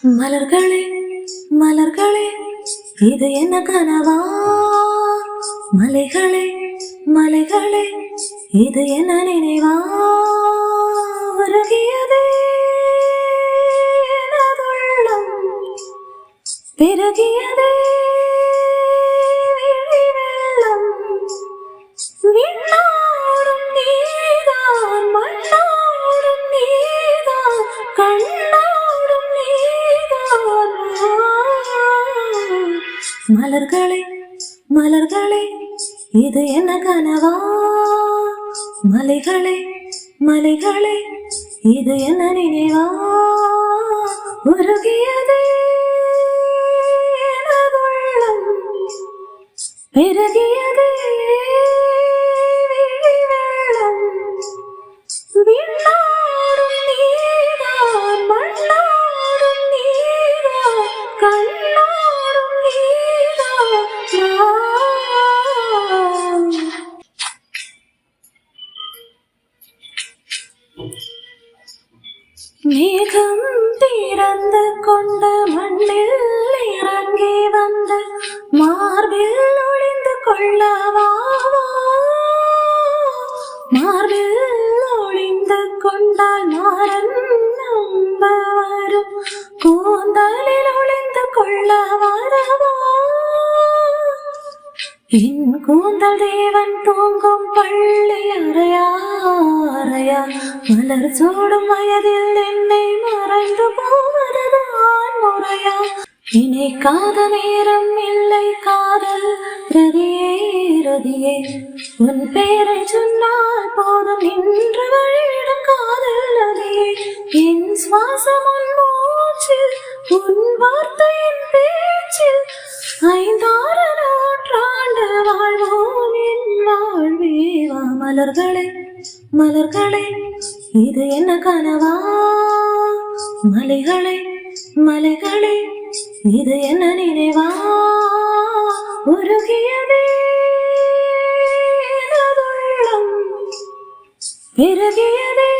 மலர்களே மலர்களே இது என்ன கனவா? மலைகளே மலைகளே இது என்ன நினைவா? உருகியதே எனதுள்ளம், பெருகியதே விழி வெள்ளம். விண்ணோடும் நீதான், மண்ணோடும் நீதான், கண்ணோடும் நீதான். மலர்களே மலர்களே இது என்ன கனவா? மலைகளே மலைகளே இது என்ன நினைவா? உருகியதே எனதுள்ளம், பெருகியதே விழி வெள்ளம். விண்ணோடும் நீதான், மண்ணோடும் நீதான், கண்ணோடும் நீதான். மேகம் திறந்து கொண்டு மண்ணில் இறங்கி வந்து மார்பில் ஒளிந்து கொள்ளவா? மார்பில் ஒளிந்து கொண்டால் மாறன் நம்ப வரும், கூந்தலில் ஒளிந்து கொள்ள வரவா? என் கூந்தல் தேவன் தூங்கும் பள்ளி அறையா அறையா? மலர் சூடும் வயதில் என்னை மறைந்து போவதுதான் முறையா? நினைக்காத நேரம் இல்லை காதல் ரதியே ரதியே, உன் பேரை சொன்னால் போதும் நின்று வழிவிடும் காதல் நதியே. என் சுவாசம் உன் மூச்சில், உன் வார்த்தையின் பேச்சில், 5-6 நூற்றாண்டு வாழ்வோம் என் வாழ்வேவா? மலர்களே மலர்களே இது என்ன கனவா? மலைகளே மலைகளே இது என்ன நினைவா? உருகியதே எனதுள்ளம், பெருகியதே